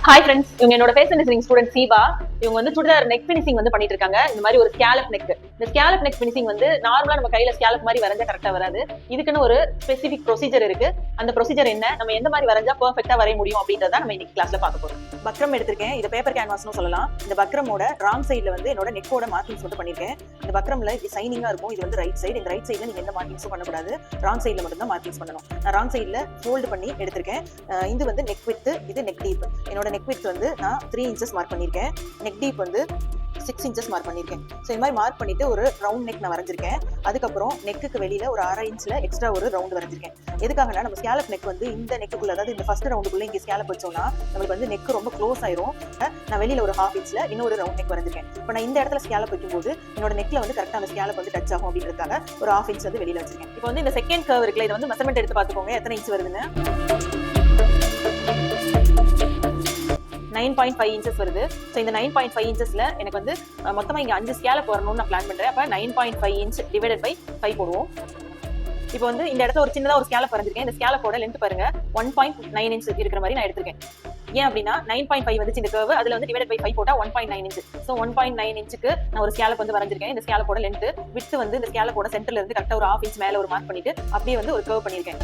Hi friends, இவங்க என்னோட fashion designing student சீபா. இவங்க வந்து சுடிதார் நெக் ஃபினிஷிங் வந்து பண்ணிட்டு இருக்காங்க. இந்த மாதிரி ஒரு ஸ்கேலப் நெக். இந்த ஸ்கேலப் நெக் ஃபினிஷிங் வந்து நார்மலா நம்ம கையில ஸ்கேலப் மாதிரி வரைஞ்சா கரெக்டா வராது. இதுக்குன்னு ஒரு ஸ்பெசிபிக் ப்ரொசீஜர் இருக்கு. அந்த ப்ரொசீஜர் என்ன, நம்ம எந்த மாதிரி வரைஞ்சா பெர்ஃபெக்ட்டா வரைய முடியும் அப்படின்றத நம்ம இன்னைக்கு கிளாஸ்ல பார்க்க போறோம். பக்ரம் எடுத்திருக்கேன். இது பேப்பர் கேன்வாஸ்னு சொல்லலாம். இந்த பக்ரமோட ராங் சைடுல வந்து என்னோட நெக்கோட மார்க்கிங்ஸ் வந்து பண்ணிருக்கேன். இந்த பக்ரம்ல இது சைனிங்கா இருக்கும். இது வந்து ரைட் சைடு. இந்த ரைட் சைடுல நீங்க எந்த மார்க்கிங்ஸும் பண்ணக்கூடாது. ராங் சைடுல மட்டும் தான் மார்க்கிங்ஸ் பண்ணணும். நான் ராங் சைடுல ஃபோல்ட் பண்ணி எடுத்திருக்கேன். இது வந்து நெக் வித், இது நெக் டீப். என்னோட நெக் வித் வந்து நான் 3 இன்ச்சஸ் மார்க் பண்ணியிருக்கேன். நெக் டீப் வந்து 6 இன்ச்சஸ் மார்க் பண்ணியிருக்கேன். ஸோ இந்த மாதிரி மார்க் பண்ணிட்டு ஒரு ரவுண்ட் நெக் நான் வரைஞ்சிருக்கேன். அதுக்கப்புறம் நெக்குக்கு வெளியில ஒரு 1/2 இன்ச்ல எக்ஸ்ட்ரா ஒரு ரவுண்ட் வரைஞ்சிருக்கேன். எதுக்காகனா நம்ம ஸ்கேலப் நெக் வந்து இந்த நெக்குக்குள்ள, அதாவது இந்த ஃபர்ஸ்ட் ரவுண்டுக்குள்ள இங்கே ஸ்கேலப் வச்சோம்னா நம்மளுக்கு வந்து நெக் ரொம்ப க்ளோஸ் ஆயிரும். நான் வெளியில ஒரு 1/2 இன்ச்ல இன்னொரு ரவுண்ட் நெக் வரைஞ்சிருக்கேன். இப்போ நான் இந்த இடத்துல ஸ்கேலப் வைக்கும்போது என்னோட நெக்ல வந்து கரெக்டாக அந்த ஸ்கேலப் வந்து டச் ஆகும் அப்படின்றதுக்காக ஒரு 1/2 இன்ச் வந்து வெளியில வச்சிருக்கேன். இப்போ வந்து இந்த செகண்ட் கர்வ் இருக்குல்ல, இதை வந்து மெஷர்மெண்ட் எடுத்து பார்த்துக்கோங்க எத்தனை இன்ச் வருதுன்னு. 9.5 இன்ச்சஸ் வருது. ஸோ இந்த 9.5 இன்ச்சஸ்ல எனக்கு வந்து மொத்தமா இங்க 5 ஸ்கேலப் வரணும்னு நான் பிளான் பண்றேன். அப்ப 9.5 இன்ச் டிவைடட் பை 5 போடுவோம். இப்போ வந்து இந்த இடத்துல ஒரு சின்னதா ஒரு ஸ்கேலப் வரைஞ்சிருக்கேன். இந்த ஸ்கேலப்போட லென்த் பாருங்க 1.9 இன்ச் இருக்கிற மாதிரி நான் எடுத்திருக்கேன். ஏன் அப்படின்னா 9.5 வந்துச்சு இந்த கர்வ், அதுல வந்து டிவைட் பை 5 போட்டா 1.9 இன்ச். ஸோ 1.9 இன்ச்சுக்கு நான் ஒரு ஸ்கேலப் வந்து வரைஞ்சிருக்கேன். இந்த ஸ்கேலப்போட லென்த் விட்த் வந்து இந்த ஸ்கேலப்போட சென்டர்ல இருந்து கரெக்டா ஒரு 1/2 இன்ச் மேல ஒரு மார்க் பண்ணிட்டு அப்படியே வந்து ஒரு கர்வ் பண்ணிருக்கேன்.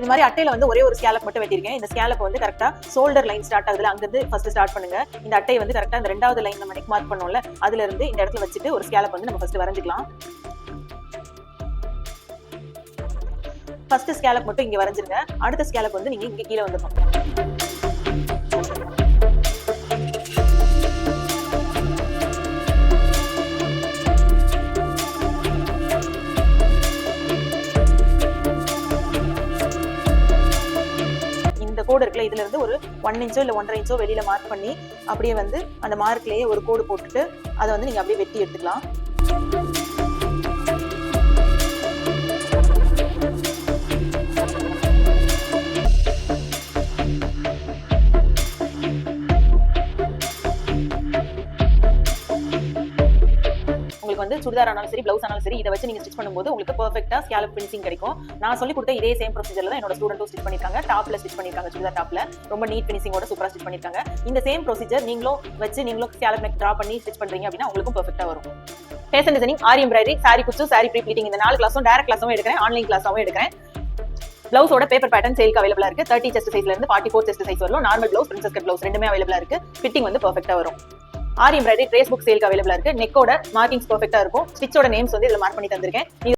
இந்த மாதிரி அட்டையில வந்து ஒரே ஒரு ஸ்கேலப் மட்டும் வெட்டிருக்கேன். இந்த ஸ்கேலப் வந்து கரெக்டா ஷோல்டர் லைன் ஸ்டார்ட் ஆகுதுல, அங்க இருந்து ஃபர்ஸ்ட் ஸ்டார்ட் பண்ணுங்க. இந்த அட்டையை வந்து கரெக்டா இந்த ரெண்டாவது லைன் நம்ம நெக் மார்க் பண்ணோம்ல, அதுல இருந்து இந்த இடத்துல வச்சுட்டு ஒரு ஸ்கேலப் வந்து நம்ம ஃபர்ஸ்ட் வரைஞ்சிக்கலாம். ஃபர்ஸ்ட் ஸ்கேலப் மட்டும் இங்க வரைஞ்சிருங்க. அடுத்த ஸ்கேலப் வந்து நீங்க இங்க கீழே வந்துடணும். கோடு இருக்குல்ல, இதுல இருந்து ஒரு 1 இன்ச்சோ இல்ல 1.5 இன்ச்சோ வெளியில மார்க் பண்ணி அப்படியே வந்து அந்த மார்க்லயே ஒரு கோடு போட்டுட்டு அதை வந்து நீங்க அப்படியே வெட்டி எடுத்துக்கலாம். உங்களுக்கு வந்து சுடிதார் ஆனாலும் சரி, பிளவுஸ் ஆனாலும் சரி, இதை வச்சு நீங்க ஸ்டிச் பண்ணும்போது உங்களுக்கு பெர்ஃபெக்ட்டா ஸ்கேலப் ஃபினிஷிங் கிடைக்கும். நான் சொல்லி கொடுத்த இதே சேம் ப்ரொசீஜர்ல தான் என்னோட ஸ்டூடெண்ட்டும் ஸ்டிச் பண்ணிருக்காங்க. டாப்ல ஸ்டிச் பண்ணிருக்காங்க, சுடிதார் டாப்ல ரொம்ப நீட் ஃபினிஷிங்கோட சூப்பரா ஸ்டிச் பண்ணிருக்காங்க. இந்த சேம் ப்ரொசீஜர் நீங்களும் வச்சு நீங்களும் ஸ்கேலப் நெக் டிரா பண்ணி ஸ்டிச் பண்றீங்க அப்படின்னா உங்களுக்கும் பெர்ஃபெக்ட்டா வரும். Fashion designing, aari embroidery, sari kuchu, sari pre pleating, இந்த 4 கிளாஸும் டைரக்ட் கிளாஸும் எடுக்கிறேன், ஆன்லைன் கிளாஸாவும் எடுக்கிறேன். பிளவுஸோட பேப்பர் பேட்டர்ன் சேல்க்கு அவைலபிளா இருக்கு. 30 செஸ்ட் சைஸ்ல இருந்து 44 செஸ்ட் சைஸ் வரலும் normal blouse, princess cut blouse ரெண்டுமே அவைலபிளா இருக்கு. ஃபிட்டிங் வந்து பெர்ஃபெக்ட்டா வரும். ஆரி எம்ப்ராய்டரி ட்ரேஸ் புக் சேல்க்கு அவைலபிளா இருக்கு. நெக்கோட மார்க்கிங்ஸ் பெர்ஃபெக்ட்டா இருக்கும். ஸ்டிச்சோட நேம்ஸ் வந்து இதுல மார்க் பண்ணி தந்திருக்கேன்.